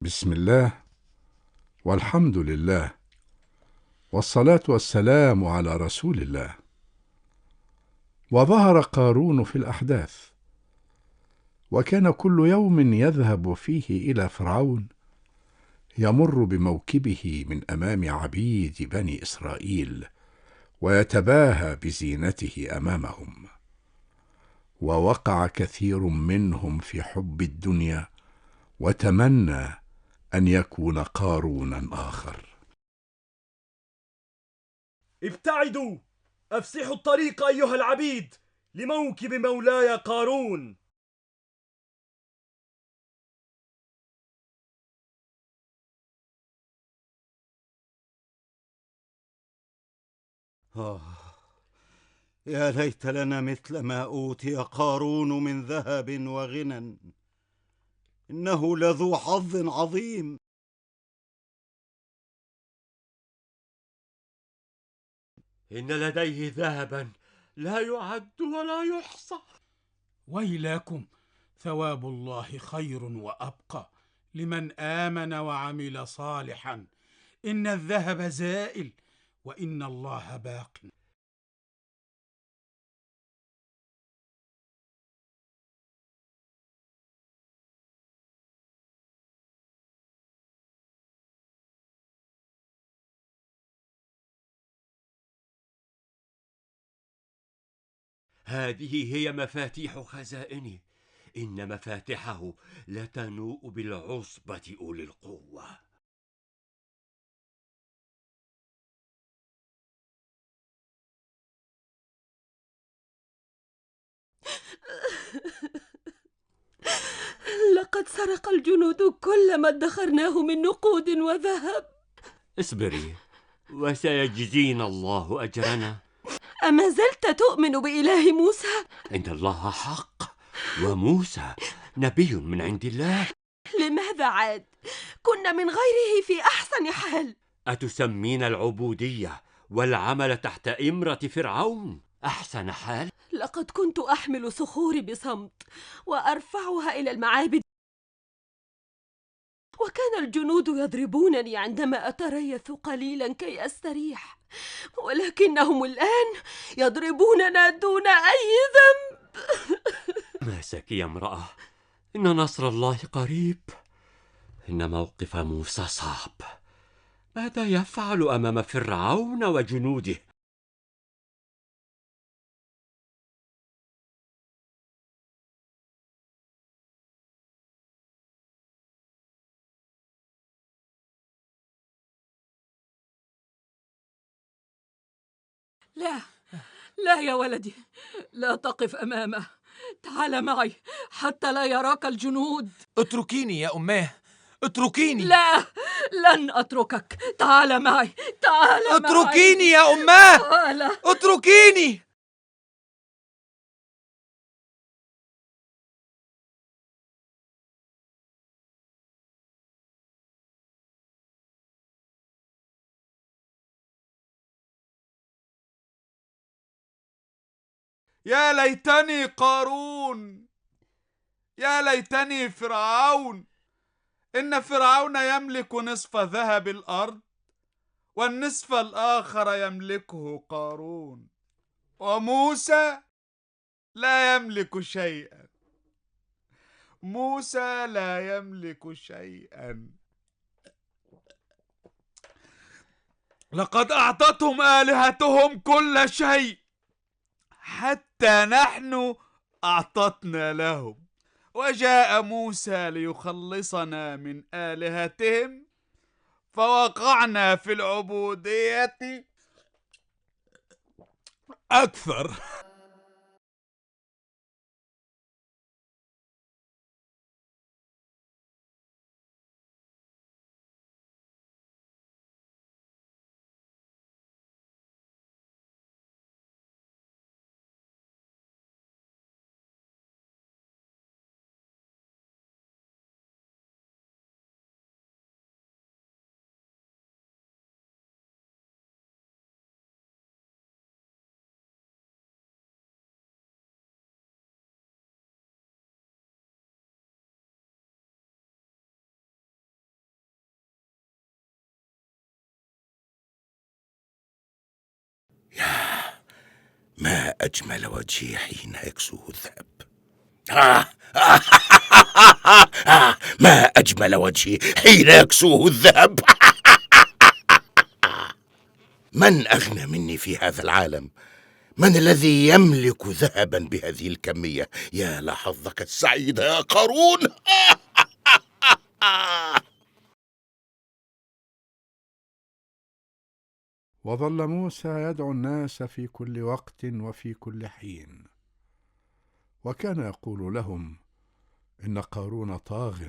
بسم الله، والحمد لله، والصلاة والسلام على رسول الله. وظهر قارون في الأحداث، وكان كل يوم يذهب فيه إلى فرعون، يمر بموكبه من أمام عبيد بني إسرائيل، ويتباهى بزينته أمامهم. ووقع كثير منهم في حب الدنيا، وتمنى أن يكون قارون آخر. ابتعدوا! أفسحوا الطريق أيها العبيد لموكب مولاي قارون. آه، يا ليت لنا مثل ما أوتي قارون من ذهب وغنى، إنه لذو حظ عظيم. إن لديه ذهبا لا يعد ولا يحصى. ويلاكم، ثواب الله خير وأبقى لمن آمن وعمل صالحا. إن الذهب زائل وإن الله باق. هذه هي مفاتيح خزائنه، إن مفاتحه لتنوء بالعصبة أولي القوة. لقد سرق الجنود كل ما ادخرناه من نقود وذهب. اصبري وسيجزينا الله أجرنا. أما زلت تؤمن بإله موسى؟ إن الله حق، وموسى نبي من عند الله. لماذا عاد؟ كنا من غيره في أحسن حال. أتسمين العبودية والعمل تحت إمرة فرعون أحسن حال؟ لقد كنت أحمل صخوري بصمت وأرفعها إلى المعابد، وكان الجنود يضربونني عندما أتريث قليلا كي أستريح، ولكنهم الآن يضربوننا دون أي ذنب. ماسك يا امرأة، إن نصر الله قريب. إن موقف موسى صعب. ماذا يفعل أمام فرعون وجنوده؟ لا، لا يا ولدي، لا تقف أمامه. تعال معي حتى لا يراك الجنود. اتركيني يا أماه، اتركيني. لا، لن أتركك. تعال معي، تعال معي. اتركيني يا أماه، تعال. اتركيني. يا ليتني قارون، يا ليتني فرعون. إن فرعون يملك نصف ذهب الأرض، والنصف الآخر يملكه قارون، وموسى لا يملك شيئا. موسى لا يملك شيئا. لقد أعطتهم آلهتهم كل شيء، حتى نحن أعطتنا لهم. وجاء موسى ليخلصنا من آلهتهم، فوقعنا في العبودية أكثر. ما أجمل وجهي حين يكسوه الذهب. ما أجمل وجهي حين يكسوه الذهب. من أغنى مني في هذا العالم؟ من الذي يملك ذهبا بهذه الكمية؟ يا لحظك السعيد يا قارون. وظل موسى يدعو الناس في كل وقت وفي كل حين، وكان يقول لهم إن قارون طاغ،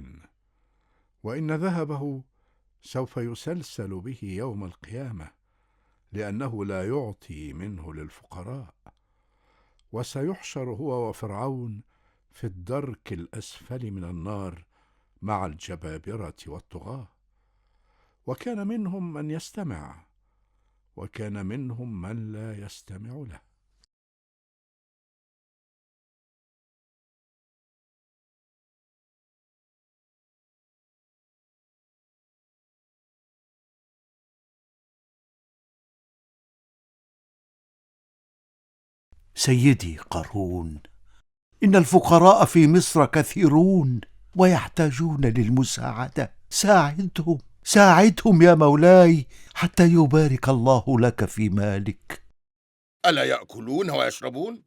وإن ذهبه سوف يسلسل به يوم القيامة، لأنه لا يعطي منه للفقراء، وسيحشر هو وفرعون في الدرك الأسفل من النار مع الجبابرة والطغاة. وكان منهم من يستمع، وكان منهم من لا يستمع له. سيدي قارون، إن الفقراء في مصر كثيرون ويحتاجون للمساعدة. ساعدهم يا مولاي، حتى يبارك الله لك في مالك. ألا يأكلون ويشربون؟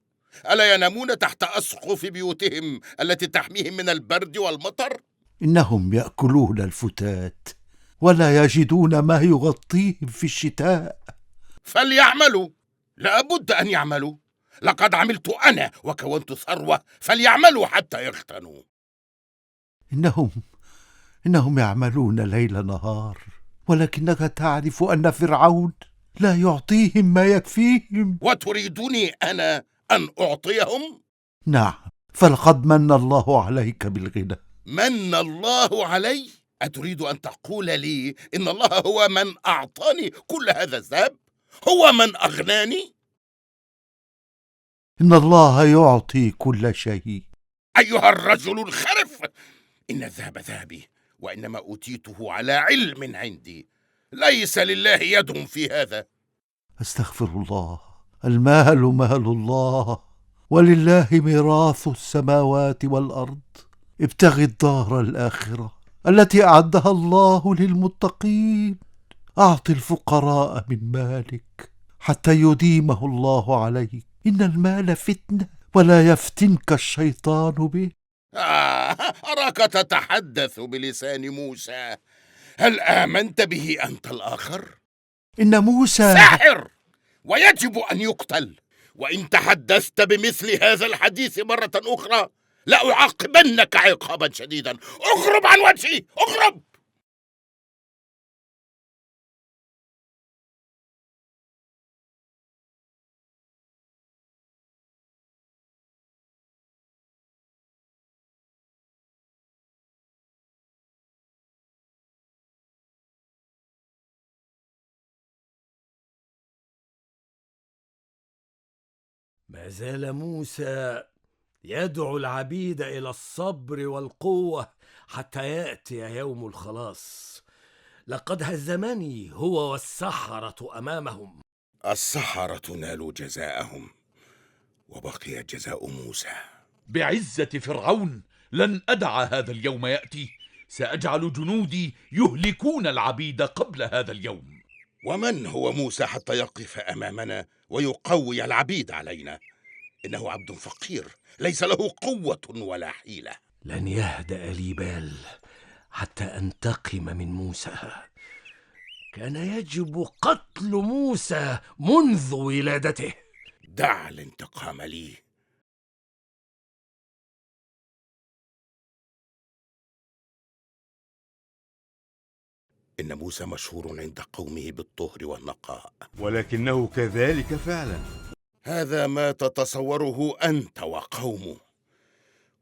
ألا ينامون تحت أسقف بيوتهم التي تحميهم من البرد والمطر؟ إنهم يأكلون الفتات ولا يجدون ما يغطيهم في الشتاء. فليعملوا، لا بد أن يعملوا. لقد عملت أنا وكونت ثروة، فليعملوا حتى يغتنوا. إنهم يعملون ليل نهار، ولكنك تعرف أن فرعون لا يعطيهم ما يكفيهم. وتريدني أنا أن أعطيهم؟ نعم، فلقد من الله عليك بالغنى. من الله علي؟ أتريد أن تقول لي إن الله هو من أعطاني كل هذا الذهب؟ هو من أغناني؟ إن الله يعطي كل شيء. أيها الرجل الخرف، إن الذهب ذهبي، وإنما أوتيته على علم عندي. ليس لله يد في هذا. أستغفر الله. المال مال الله، ولله ميراث السماوات والأرض. ابتغ الدار الآخرة التي أعدها الله للمتقين. أعط الفقراء من مالك حتى يديمه الله عليك. إن المال فتنة، ولا يفتنك الشيطان به. أراك تتحدث بلسان موسى. هل آمنت به أنت الآخر؟ إن موسى ساحر، ويجب أن يقتل. وإن تحدثت بمثل هذا الحديث مرة أخرى لأعاقبنك عقابا شديدا. اغرب عن وجهي، اغرب! ما زال موسى يدعو العبيد إلى الصبر والقوة حتى يأتي يوم الخلاص. لقد هزمني هو والسحرة أمامهم. السحرة نالوا جزاءهم، وبقي جزاء موسى. بعزة فرعون لن أدع هذا اليوم يأتي. سأجعل جنودي يهلكون العبيد قبل هذا اليوم. ومن هو موسى حتى يقف أمامنا ويقوي العبيد علينا؟ إنه عبد فقير، ليس له قوة ولا حيلة. لن يهدأ لي بال حتى أنتقم من موسى. كان يجب قتل موسى منذ ولادته. دع الانتقام لي. إن موسى مشهور عند قومه بالطهر والنقاء، ولكنه كذلك فعلا. هذا ما تتصوره أنت وقومه،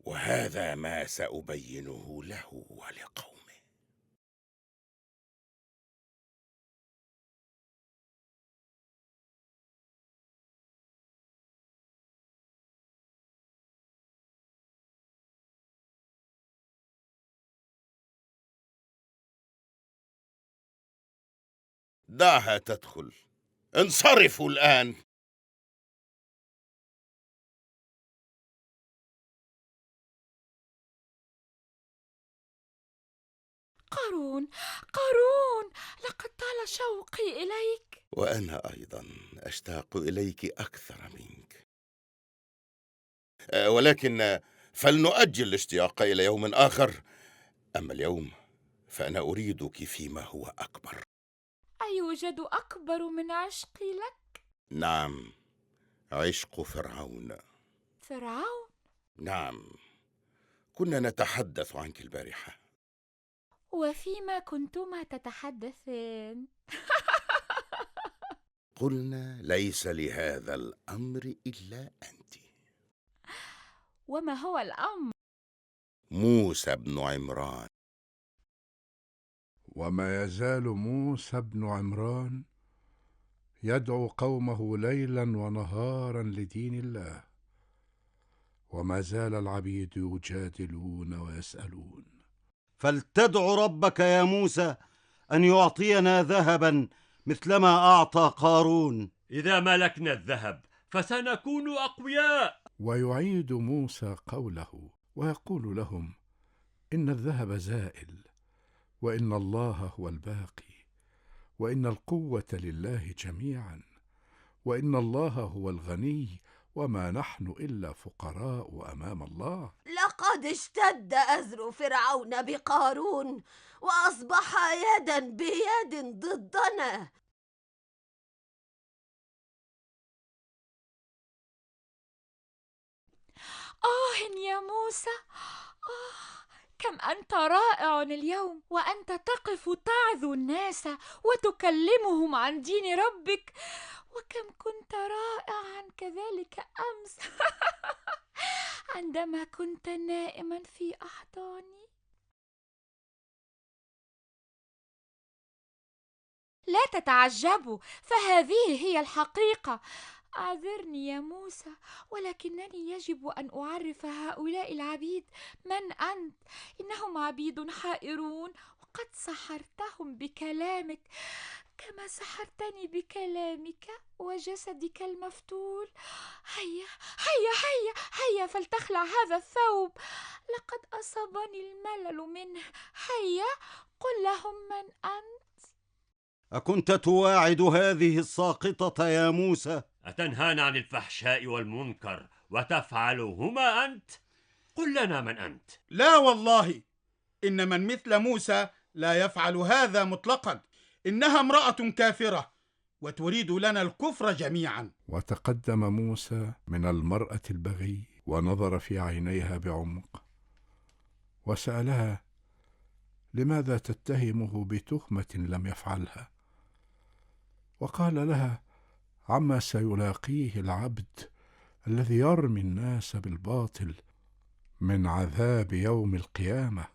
وهذا ما سأبينه له ولقومه. دعها تدخل. انصرفوا الآن. قارون، قارون، لقد طال شوقي إليك. وأنا أيضا أشتاق إليك أكثر منك، ولكن فلنؤجل الاشتياق إلى يوم آخر. أما اليوم فأنا أريدك فيما هو أكبر. أيوجد أكبر من عشقي لك؟ نعم، عشق فرعون. فرعون؟ نعم، كنا نتحدث عنك البارحة. وفيما كنتما تتحدثان؟ قلنا ليس لهذا الأمر إلا أنت. وما هو الأمر؟ موسى بن عمران. وما يزال موسى بن عمران يدعو قومه ليلا ونهارا لدين الله، وما زال العبيد يجادلون ويسألون. فلتدع ربك يا موسى أن يعطينا ذهبا مثلما أعطى قارون. إذا ملكنا الذهب فسنكون أقوياء. ويعيد موسى قوله ويقول لهم إن الذهب زائل، وإن الله هو الباقي، وإن القوة لله جميعا، وإن الله هو الغني، وما نحن إلا فقراء أمام الله. لقد اشتد أزر فرعون بقارون وأصبح يدا بيد ضدنا. يا موسى، كم أنت رائع اليوم، وأنت تقف تعظ الناس وتكلمهم عن دين ربك، وكم كنت رائعا كذلك أمس عندما كنت نائما في أحضاني. لا تتعجبوا، فهذه هي الحقيقة. أعذرني يا موسى، ولكنني يجب أن أعرف هؤلاء العبيد من أنت. إنهم عبيد حائرون، وقد سحرتهم بكلامك كما سحرتني بكلامك وجسدك المفتول. هيا هيا هيا هيا، فلتخلع هذا الثوب، لقد أصابني الملل منه. هيا، قل لهم من أنت. أكنت تواعد هذه الساقطة يا موسى؟ أتنهانا عن الفحشاء والمنكر وتفعلهما أنت؟ قل لنا من أنت. لا والله، إن من مثل موسى لا يفعل هذا مطلقا. إنها امرأة كافرة وتريد لنا الكفر جميعا. وتقدم موسى من المرأة البغي ونظر في عينيها بعمق، وسألها لماذا تتهمه بتهمة لم يفعلها، وقال لها عما سيلاقيه العبد الذي يرمي الناس بالباطل من عذاب يوم القيامة،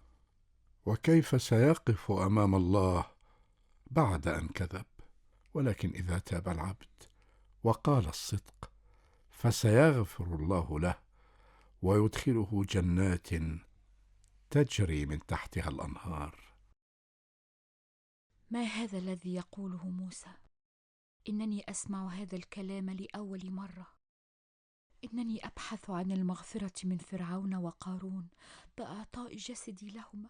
وكيف سيقف أمام الله بعد أن كذب. ولكن إذا تاب العبد وقال الصدق فسيغفر الله له ويدخله جنات تجري من تحتها الأنهار. ما هذا الذي يقوله موسى؟ إنني أسمع هذا الكلام لأول مرة. إنني أبحث عن المغفرة من فرعون وقارون بإعطاء جسدي لهما،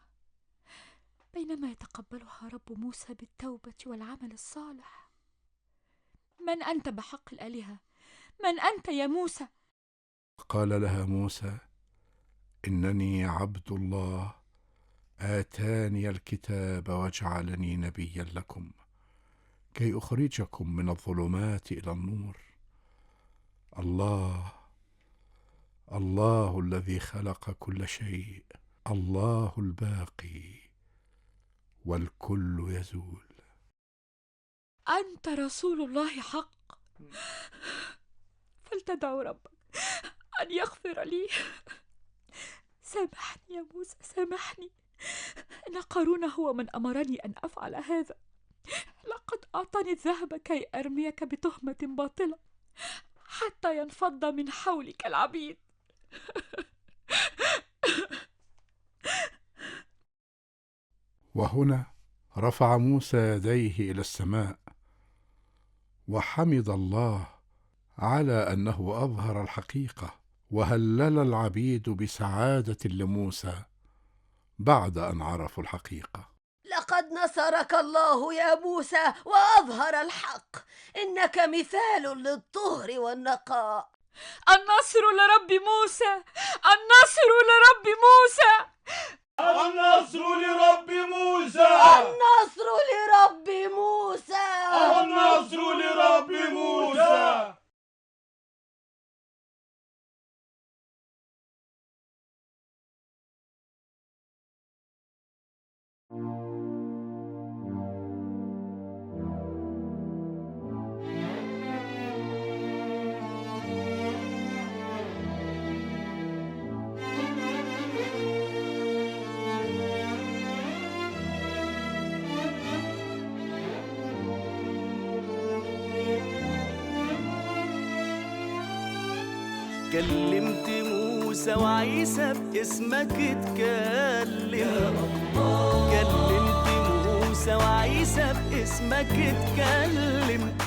بينما يتقبلها رب موسى بالتوبة والعمل الصالح. من أنت بحق الآلهة؟ من أنت يا موسى؟ قال لها موسى إنني عبد الله آتاني الكتاب وجعلني نبيا لكم كي أخرجكم من الظلمات إلى النور. الله الذي خلق كل شيء، الله الباقي والكل يزول. أنت رسول الله حق، فلتدعو ربك أن يغفر لي. سامحني يا موسى، سامحني. إن قارون هو من أمرني أن أفعل هذا. لقد أعطاني الذهب كي أرميك بتهمة باطلة حتى ينفض من حولك العبيد. وهنا رفع موسى يديه إلى السماء وحمد الله على أنه أظهر الحقيقة، وهلل العبيد بسعادة لموسى بعد أن عرفوا الحقيقة. لقد نصرك الله يا موسى وأظهر الحق، إنك مثال للطهر والنقاء. النصر لرب موسى، النصر لرب موسى، النصر لرب موسى، النصر لرب موسى، النصر لرب موسى. كلمت موسى وعيسى باسمك اتكلم، كلمت موسى وعيسى باسمك اتكلم.